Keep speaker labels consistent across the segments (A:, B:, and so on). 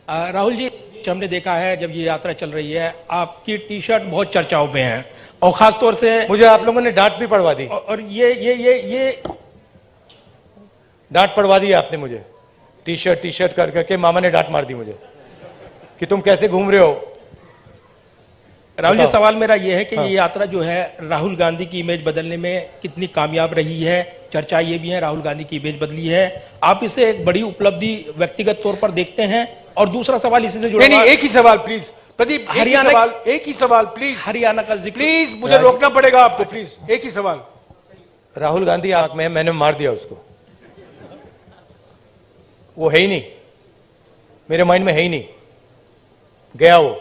A: राहुल जी, हमने देखा है जब ये यात्रा चल रही है आपकी टी शर्ट बहुत चर्चाओं में है और खास तौर से
B: मुझे आप लोगों ने डांट भी पड़वा दी
A: और ये
B: डांट पड़वा दी आपने मुझे। टी शर्ट कर करके मामा ने डांट मार दी मुझे कि तुम कैसे घूम रहे हो।
A: राहुल जी, सवाल मेरा ये है कि ये यात्रा जो है राहुल गांधी की इमेज बदलने में कितनी कामयाब रही है। चर्चा ये भी है राहुल गांधी की इमेज बदली है, आप इसे एक बड़ी उपलब्धि व्यक्तिगत तौर पर देखते हैं? और दूसरा सवाल इसी से जुड़ा
B: नहीं, एक ही सवाल प्लीज प्रदीप, एक ही सवाल प्लीज।
A: हरियाणा का जिक्र
B: प्लीज, मुझे रोकना पड़ेगा आपको प्लीज। एक ही सवाल। राहुल गांधी आंख में, मैंने मार दिया उसको, वो है ही नहीं मेरे माइंड में, है ही नहीं, गया वो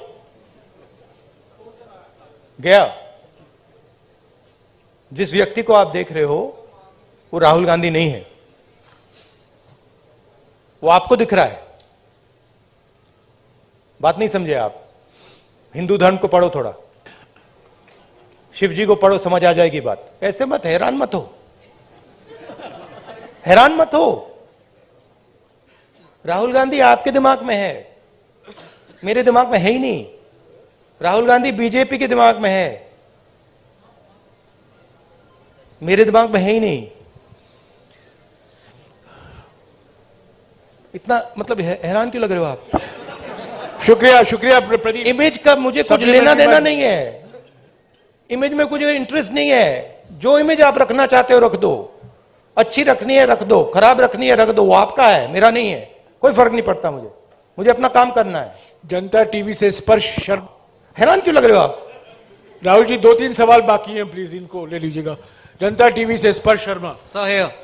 B: गया। जिस व्यक्ति को आप देख रहे हो वो राहुल गांधी नहीं है, वो आपको दिख रहा है। बात नहीं समझे आप? हिंदू धर्म को पढ़ो थोड़ा, शिव जी को पढ़ो, समझ आ जाएगी बात। ऐसे मत, हैरान मत हो, हैरान मत हो। राहुल गांधी आपके दिमाग में है, मेरे दिमाग में है ही नहीं। राहुल गांधी बीजेपी के दिमाग में है, मेरे दिमाग में है ही नहीं। इतना मतलब हैरान क्यों लग रहे हो आप? शुक्रिया प्रदीप। इमेज का मुझे कुछ लेना देना नहीं है, इमेज में कुछ इंटरेस्ट नहीं है। जो इमेज आप रखना चाहते हो रख दो, अच्छी रखनी है रख दो, खराब रखनी है रख दो, वो आपका है, मेरा नहीं है। कोई फर्क नहीं पड़ता मुझे अपना काम करना है। जनता टीवी से स्पर्श शर्मा। हैरान क्यों लग रहे हो आप? राहुल जी, 2-3 सवाल बाकी हैं, प्लीज इनको ले लीजिएगा। जनता टीवी से स्पर्श शर्मा।
C: सर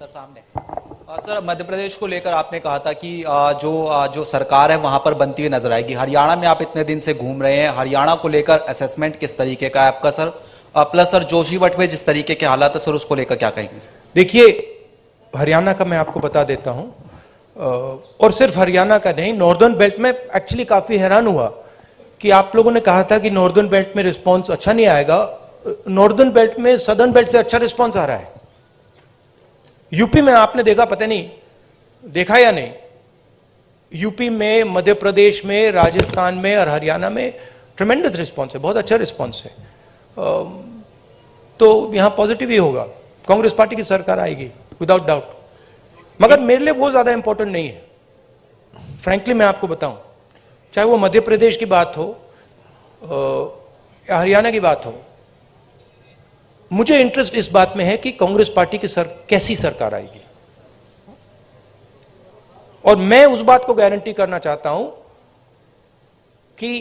C: सामने। सर, मध्य प्रदेश को लेकर आपने कहा था कि जो सरकार है वहां पर बनती हुई नजर आएगी। हरियाणा में आप इतने दिन से घूम रहे हैं, हरियाणा को लेकर असेसमेंट किस तरीके का है आपका सर? प्लस सर, जोशीमठ में जिस तरीके के हालात है सर, उसको लेकर क्या कहेंगे?
B: देखिए, हरियाणा का मैं आपको बता देता हूं, और सिर्फ हरियाणा का नहीं, नॉर्दर्न बेल्ट में एक्चुअली काफी हैरान हुआ कि आप लोगों ने कहा था कि नॉर्दर्न बेल्ट में रिस्पांस अच्छा नहीं आएगा। नॉर्दर्न बेल्ट में सदर्न बेल्ट से अच्छा रिस्पांस आ रहा है। यूपी में आपने देखा, पता नहीं देखा या नहीं, यूपी में, मध्य प्रदेश में, राजस्थान में और हरियाणा में ट्रेमेंडस रिस्पांस है, बहुत अच्छा रिस्पांस है। तो यहां पॉजिटिव ही होगा, कांग्रेस पार्टी की सरकार आएगी विदाउट डाउट। मगर मेरे लिए वो ज्यादा इंपॉर्टेंट नहीं है, फ्रैंकली मैं आपको बताऊं। चाहे वो मध्य प्रदेश की बात हो या हरियाणा की बात हो, मुझे इंटरेस्ट इस बात में है कि कांग्रेस पार्टी की कैसी सरकार आएगी। और मैं उस बात को गारंटी करना चाहता हूं कि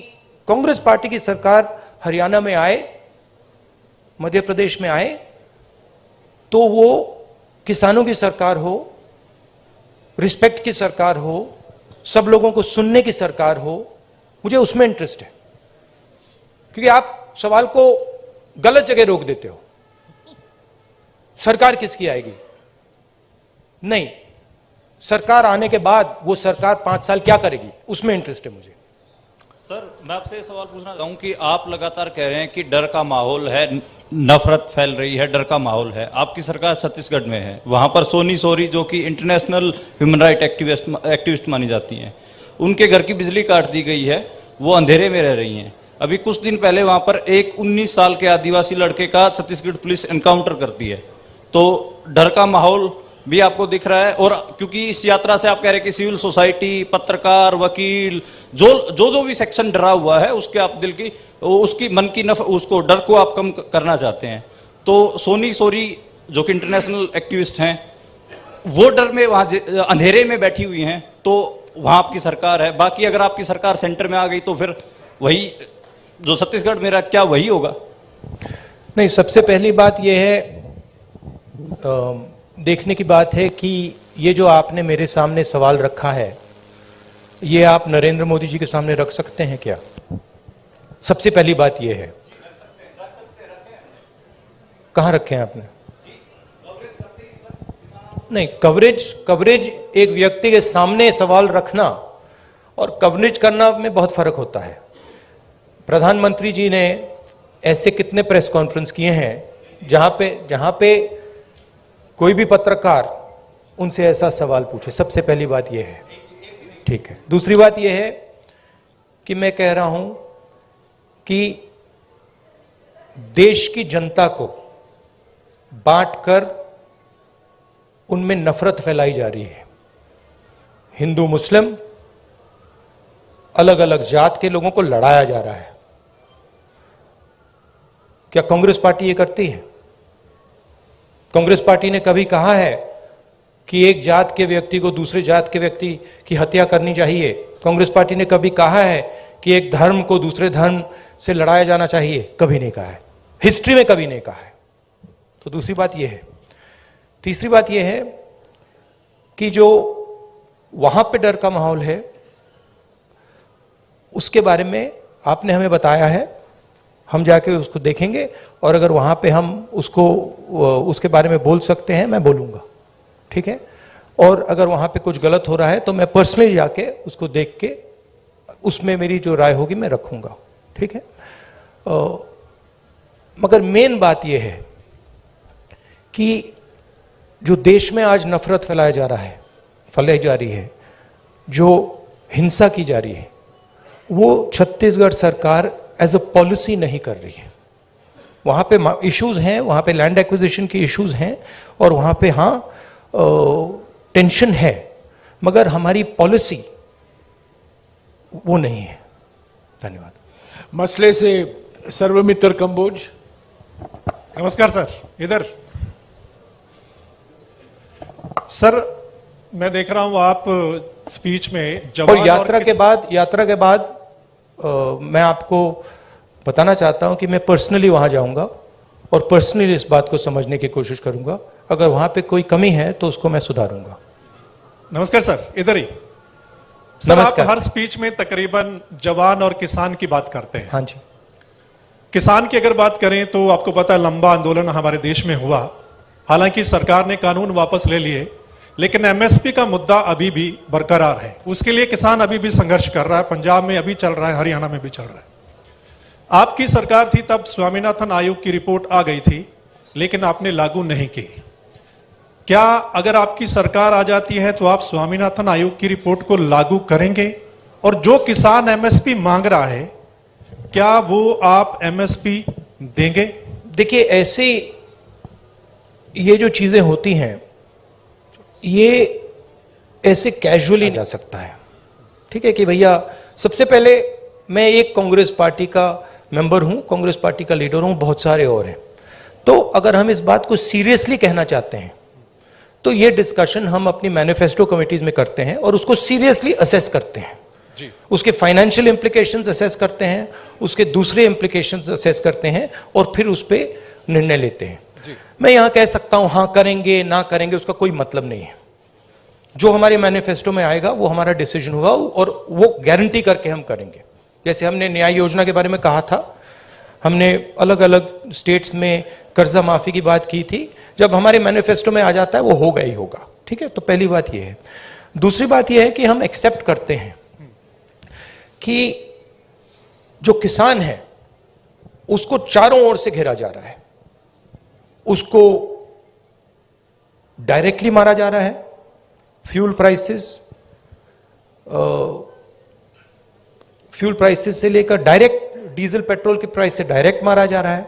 B: कांग्रेस पार्टी की सरकार हरियाणा में आए, मध्य प्रदेश में आए, तो वो किसानों की सरकार हो, रिस्पेक्ट की सरकार हो, सब लोगों को सुनने की सरकार हो। मुझे उसमें इंटरेस्ट है, क्योंकि आप सवाल को गलत जगह रोक देते हो। सरकार किसकी आएगी? नहीं, सरकार आने के बाद वो सरकार 5 साल क्या करेगी, उसमें इंटरेस्ट है मुझे।
D: सर, मैं आपसे ये सवाल पूछना चाहूँ कि आप लगातार कह रहे हैं कि डर का माहौल है, नफरत फैल रही है, डर का माहौल है। आपकी सरकार छत्तीसगढ़ में है, वहां पर सोनी सोरी जो कि इंटरनेशनल ह्यूमन राइट एक्टिविस्ट मानी जाती हैं, उनके घर की बिजली काट दी गई है, वो अंधेरे में रह रही हैं। अभी कुछ दिन पहले वहां पर एक 19 साल के आदिवासी लड़के का छत्तीसगढ़ पुलिस एनकाउंटर करती है। तो डर का माहौल भी आपको दिख रहा है? और क्योंकि इस यात्रा से आप कह रहे हैं कि सिविल सोसाइटी, पत्रकार, वकील, जो भी सेक्शन डरा हुआ है, उसके आप दिल की, उसकी मन की उसको डर को आप कम करना चाहते हैं। तो सोनी सोरी जो कि इंटरनेशनल एक्टिविस्ट हैं, वो डर में वहां अंधेरे में बैठी हुई हैं, तो वहां आपकी सरकार है। बाकी अगर आपकी सरकार सेंटर में आ गई तो फिर वही जो छत्तीसगढ़ मेरा, क्या वही होगा?
B: नहीं, सबसे पहली बात यह है, देखने की बात है कि ये जो आपने मेरे सामने सवाल रखा है, ये आप नरेंद्र मोदी जी के सामने रख सकते हैं क्या? सबसे पहली बात ये है। कहां रखे हैं आपने? नहीं, कवरेज एक व्यक्ति के सामने सवाल रखना और कवरेज करना में बहुत फर्क होता है। प्रधानमंत्री जी ने ऐसे कितने प्रेस कॉन्फ्रेंस किए हैं जहां पे कोई भी पत्रकार उनसे ऐसा सवाल पूछे। सबसे पहली बात यह है। ठीक है। दूसरी बात यह है कि मैं कह रहा हूं कि देश की जनता को बांटकर उनमें नफरत फैलाई जा रही है। हिंदू मुस्लिम अलग अलग जात के लोगों को लड़ाया जा रहा है। क्या कांग्रेस पार्टी ये करती है? कांग्रेस पार्टी ने कभी कहा है कि एक जात के व्यक्ति को दूसरे जात के व्यक्ति की हत्या करनी चाहिए? कांग्रेस पार्टी ने कभी कहा है कि एक धर्म को दूसरे धर्म से लड़ाया जाना चाहिए? कभी नहीं कहा है, हिस्ट्री में कभी नहीं कहा है। तो दूसरी बात यह है। तीसरी बात यह है कि जो वहां पे डर का माहौल है उसके बारे में आपने हमें बताया है, हम जाके उसको देखेंगे और अगर वहां पे हम उसके बारे में बोल सकते हैं मैं बोलूंगा, ठीक है? और अगर वहां पे कुछ गलत हो रहा है तो मैं पर्सनली जाके उसको देख के उसमें मेरी जो राय होगी मैं रखूंगा, ठीक है? मगर मेन बात यह है कि जो देश में आज नफरत फैलाई जा रही है, जो हिंसा की जा रही है, वो छत्तीसगढ़ सरकार एज अ पॉलिसी नहीं कर रही है। वहां पे इश्यूज हैं, वहां पे लैंड एक्विजिशन के इश्यूज हैं और वहां पे टेंशन है, मगर हमारी पॉलिसी वो नहीं है। धन्यवाद।
E: मसले से सर्वमित्र कंबोज।
F: नमस्कार सर। इधर सर, मैं देख रहा हूं आप स्पीच में जवान
B: और यात्रा के बाद मैं आपको बताना चाहता हूं कि मैं पर्सनली वहां जाऊंगा और पर्सनली इस बात को समझने की कोशिश करूंगा। अगर वहां पे कोई कमी है तो उसको मैं सुधारूंगा।
F: नमस्कार सर, इधर ही। सर, आप
B: नमस्कार।
F: हर स्पीच में तकरीबन जवान और किसान की बात करते हैं।
B: हाँ जी।
F: किसान की अगर बात करें तो आपको पता है लंबा आंदोलन हमारे देश में हुआ। हालांकि सरकार ने कानून वापस ले लिए, लेकिन एमएसपी का मुद्दा अभी भी बरकरार है। उसके लिए किसान अभी भी संघर्ष कर रहा है। पंजाब में अभी चल रहा है, हरियाणा में भी चल रहा है। आपकी सरकार थी तब स्वामीनाथन आयोग की रिपोर्ट आ गई थी, लेकिन आपने लागू नहीं की। क्या अगर आपकी सरकार आ जाती है तो आप स्वामीनाथन आयोग की रिपोर्ट को लागू करेंगे? और जो किसान एमएसपी मांग रहा है, क्या वो आप एमएसपी देंगे?
B: देखिए, ऐसी ये जो चीजें होती हैं ये ऐसे कैजुअली नहीं जा सकता है, ठीक है? कि भैया, सबसे पहले मैं एक कांग्रेस पार्टी का मेंबर हूं, कांग्रेस पार्टी का लीडर हूं, बहुत सारे और हैं। तो अगर हम इस बात को सीरियसली कहना चाहते हैं तो ये डिस्कशन हम अपनी मैनिफेस्टो कमिटीज में करते हैं और उसको सीरियसली असेस करते हैं जी। उसके फाइनेंशियल इंप्लीकेशंस असेस करते हैं, उसके दूसरे इंप्लीकेशंस असेस करते हैं और फिर उस पर निर्णय लेते हैं जी। मैं यहां कह सकता हूं हां करेंगे ना करेंगे, उसका कोई मतलब नहीं है। जो हमारे मैनिफेस्टो में आएगा वो हमारा डिसीजन होगा और वो गारंटी करके हम करेंगे। जैसे हमने न्याय योजना के बारे में कहा था, हमने अलग अलग स्टेट्स में कर्जा माफी की बात की थी। जब हमारे मैनिफेस्टो में आ जाता है वो होगा ही होगा, ठीक है? तो पहली बात ये है। दूसरी बात ये है कि हम एक्सेप्ट करते हैं कि जो किसान है उसको चारों ओर से घेरा जा रहा है, उसको डायरेक्टली मारा जा रहा है। फ्यूल प्राइसेस से लेकर डायरेक्ट डीजल पेट्रोल के प्राइस से डायरेक्ट मारा जा रहा है,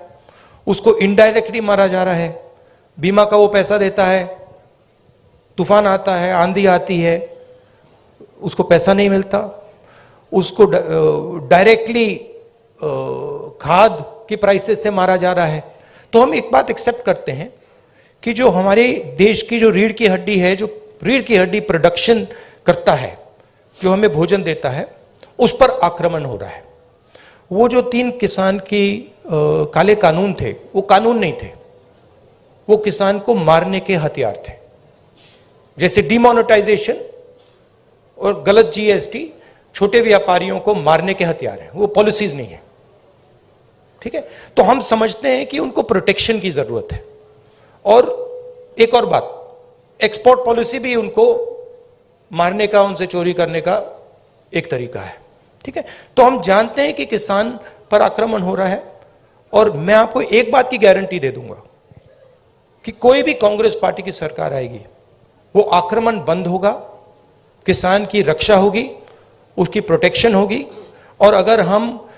B: उसको इनडायरेक्टली मारा जा रहा है। बीमा का वो पैसा देता है, तूफान आता है, आंधी आती है, उसको पैसा नहीं मिलता। उसको डायरेक्टली खाद के प्राइसेस से मारा जा रहा है। तो हम एक बात एक्सेप्ट करते हैं कि जो हमारे देश की जो रीढ़ की हड्डी है, जो रीढ़ की हड्डी प्रोडक्शन करता है, जो हमें भोजन देता है, उस पर आक्रमण हो रहा है। वो जो 3 किसान की काले कानून थे, वो कानून नहीं थे, वो किसान को मारने के हथियार थे। जैसे डिमोनेटाइजेशन और गलत जीएसटी छोटे व्यापारियों को मारने के हथियार हैं, वो पॉलिसीज नहीं है, ठीक है? तो हम समझते हैं कि उनको प्रोटेक्शन की जरूरत है। और एक और बात, एक्सपोर्ट पॉलिसी भी उनको मारने का, उनसे चोरी करने का एक तरीका है, ठीक है? तो हम जानते हैं कि किसान पर आक्रमण हो रहा है और मैं आपको एक बात की गारंटी दे दूंगा कि कोई भी कांग्रेस पार्टी की सरकार आएगी, वो आक्रमण बंद होगा किसान की रक्षा होगी, उसकी प्रोटेक्शन होगी, और अगर हम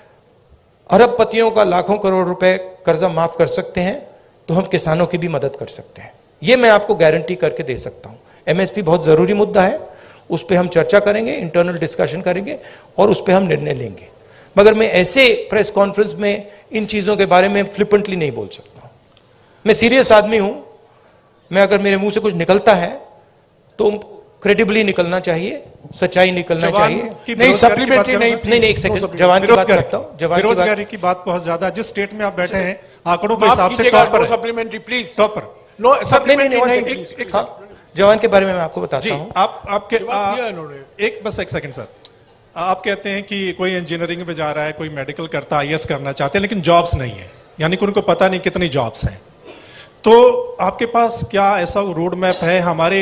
B: अरबपतियों का लाखों करोड़ रुपए कर्जा माफ कर सकते हैं तो हम किसानों की भी मदद कर सकते हैं। यह मैं आपको गारंटी करके दे सकता हूं। एमएसपी बहुत जरूरी मुद्दा है, उस पर हम चर्चा करेंगे, इंटरनल डिस्कशन करेंगे और उस पर हम निर्णय लेंगे। मगर मैं ऐसे प्रेस कॉन्फ्रेंस में इन चीजों के बारे में फ्लिपेंटली नहीं बोल सकता। मैं सीरियस आदमी हूं, मैं अगर मेरे मुंह से कुछ निकलता है तो क्रेडिबली निकलना चाहिए, सच्चाई निकलना चाहिए।
E: नहीं, सप्लीमेंट्री नहीं,
B: एक सेकंड, जवान की बात करता हूं। जवान की
F: बेरोजगारी की बात बहुत ज्यादा, जिस स्टेट में आप बैठे हैं आंकड़ों के हिसाब से टॉप पर है।
E: सप्लीमेंट्री प्लीज,
F: टॉप पर।
E: नो
B: सप्लीमेंट्री
E: सप्लीमेंट्री नहीं।
B: जवान के बारे में मैं आपको बताता
F: जी,
B: हूं।
F: एक सेकंड सर, आप कहते हैं कि कोई इंजीनियरिंग में जा रहा है, कोई मेडिकल करता है, आईएएस करना चाहते हैं, लेकिन जॉब्स नहीं है, यानी कि उनको पता नहीं कितनी जॉब्स हैं। तो आपके पास क्या ऐसा रोड मैप है? हमारे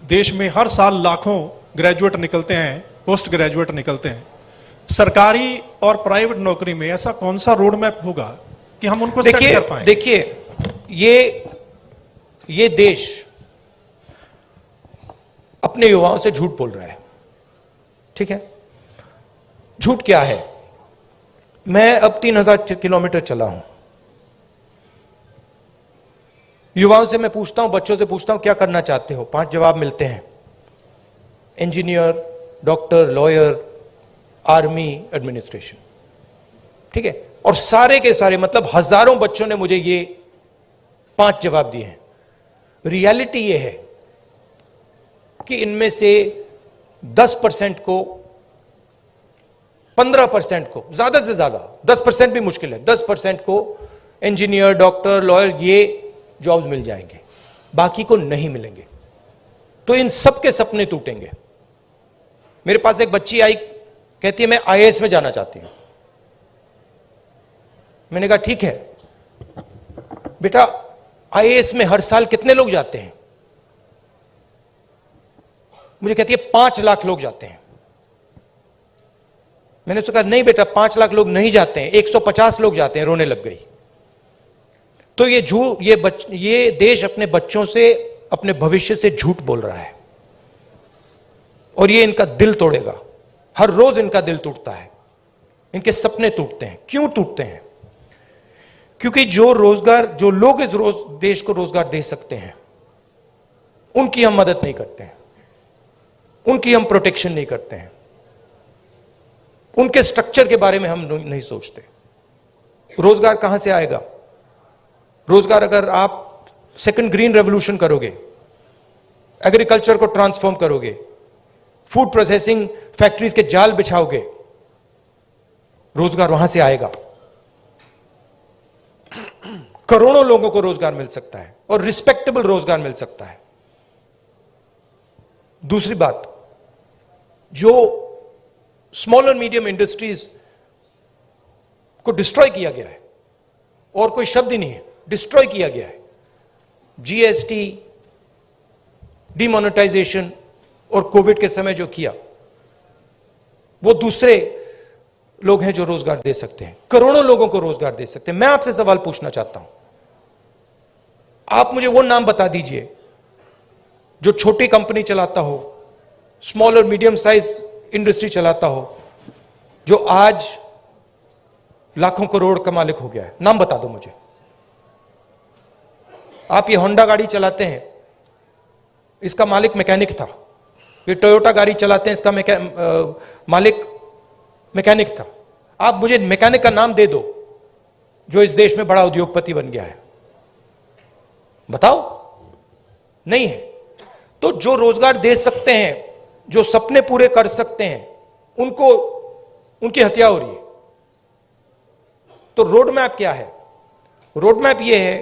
F: देश में हर साल लाखों ग्रेजुएट निकलते हैं, पोस्ट ग्रेजुएट निकलते हैं, सरकारी और प्राइवेट नौकरी में ऐसा कौन सा रोड मैप होगा कि हम उनको सेट कर पाएं?
B: देखिए, ये देश अपने युवाओं से झूठ बोल रहा है, ठीक है? झूठ क्या है? मैं अब 3000 किलोमीटर चला हूं, युवाओं से मैं पूछता हूं, बच्चों से पूछता हूं क्या करना चाहते हो, 5 जवाब मिलते हैं। Engineer, doctor, lawyer, army, administration, ठीक है? और सारे के सारे, मतलब हजारों बच्चों ने मुझे ये 5 जवाब दिए हैं। रियलिटी ये है कि इनमें से 10% को, 15% को, ज्यादा से ज्यादा 10% भी मुश्किल है, 10% को इंजीनियर, डॉक्टर, लॉयर ये जॉब्स मिल जाएंगे, बाकी को नहीं मिलेंगे। तो इन सबके सपने टूटेंगे। मेरे पास एक बच्ची आई, कहती है मैं आईएएस में जाना चाहती हूं। मैंने कहा ठीक है बेटा, आईएएस में हर साल कितने लोग जाते हैं? मुझे कहती है 5 लाख लोग जाते हैं। मैंने उससे कहा नहीं बेटा, 5 लाख लोग नहीं जाते हैं, 150 लोग जाते हैं। रोने लग गई। तो ये देश अपने बच्चों से, अपने भविष्य से झूठ बोल रहा है और ये इनका दिल तोड़ेगा। हर रोज इनका दिल टूटता है, इनके सपने टूटते हैं। क्यों टूटते हैं? क्योंकि जो लोग इस देश को रोजगार दे सकते हैं, उनकी हम मदद नहीं करते हैं, उनकी हम प्रोटेक्शन नहीं करते हैं, उनके स्ट्रक्चर के बारे में हम नहीं सोचते। रोजगार कहां से आएगा? रोजगार अगर आप सेकंड ग्रीन रेवोल्यूशन करोगे, एग्रीकल्चर को ट्रांसफॉर्म करोगे, फूड प्रोसेसिंग फैक्ट्रीज के जाल बिछाओगे, रोजगार वहां से आएगा। करोड़ों लोगों को रोजगार मिल सकता है और रिस्पेक्टेबल रोजगार मिल सकता है। दूसरी बात, जो स्मॉल और मीडियम इंडस्ट्रीज को डिस्ट्रॉय किया गया है, और कोई शब्द ही नहीं है, डिस्ट्रॉय किया गया है। जीएसटी, डिमोनेटाइजेशन और कोविड के समय जो किया, वो दूसरे लोग हैं जो रोजगार दे सकते हैं, करोड़ों लोगों को रोजगार दे सकते हैं। मैं आपसे सवाल पूछना चाहता हूं, आप मुझे वो नाम बता दीजिए जो छोटी कंपनी चलाता हो, स्मॉल और मीडियम साइज इंडस्ट्री चलाता हो, जो आज लाखों करोड़ का मालिक हो गया है। नाम बता दो मुझे। आप ये होंडा गाड़ी चलाते हैं, इसका मालिक मैकेनिक था। ये टोयोटा गाड़ी चलाते हैं, इसका मालिक मैकेनिक था। आप मुझे मैकेनिक का नाम दे दो जो इस देश में बड़ा उद्योगपति बन गया है, बताओ। नहीं है। तो जो रोजगार दे सकते हैं, जो सपने पूरे कर सकते हैं, उनकी हत्या हो रही है। तो रोड मैप क्या है? रोड मैप यह है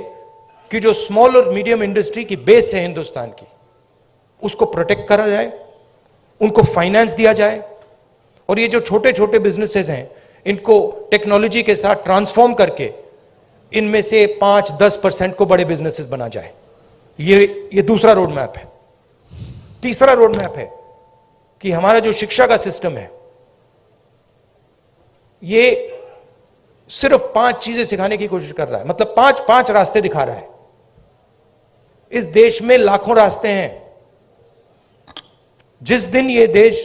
B: कि जो स्मॉल और मीडियम इंडस्ट्री की बेस है हिंदुस्तान की, उसको प्रोटेक्ट करा जाए, उनको फाइनेंस दिया जाए, और ये जो छोटे छोटे बिजनेसेस हैं, इनको टेक्नोलॉजी के साथ ट्रांसफॉर्म करके इनमें से 5-10% को बड़े बिजनेसेस बना जाए। ये दूसरा रोड मैप है। तीसरा रोड मैप है कि हमारा जो शिक्षा का सिस्टम है, ये सिर्फ 5 चीजें सिखाने की कोशिश कर रहा है, मतलब 5 रास्ते दिखा रहा है। इस देश में लाखों रास्ते हैं, जिस दिन ये देश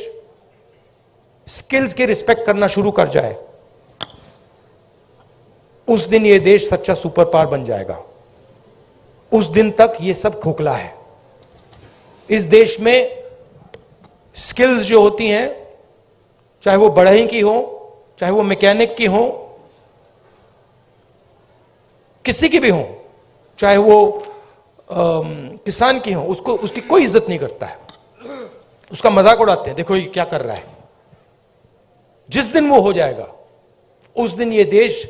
B: स्किल्स की रिस्पेक्ट करना शुरू कर जाए, उस दिन ये देश सच्चा सुपर पावर बन जाएगा। उस दिन तक ये सब खोखला है। इस देश में स्किल्स जो होती हैं, चाहे वो बढ़ई की हो, चाहे वो मैकेनिक की हो, किसी की भी हो, चाहे वो किसान की हो, उसकी कोई इज्जत नहीं करता है, उसका मजाक उड़ाते हैं, देखो ये क्या कर रहा है। जिस दिन वो हो जाएगा, उस दिन ये देश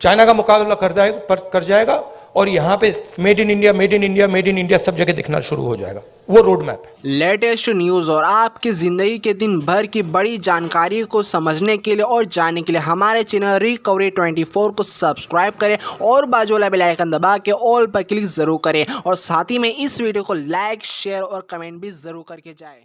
B: चाइना का मुकाबला कर जाएगा और यहां पे made in India, made in India, made in India सब जगह दिखना शुरू हो जाएगा। वो रोड मैप है।
G: लेटेस्ट न्यूज़ और आपकी ज़िंदगी के दिन भर की बड़ी जानकारी को समझने के लिए और जानने के लिए हमारे चैनल रिकवरी 24 को सब्सक्राइब करें और बाजू वाला बेल आइकन दबा के ऑल पर क्लिक ज़रूर करें और साथ ही में इस वीडियो को लाइक, शेयर और कमेंट भी ज़रूर करके जाएं।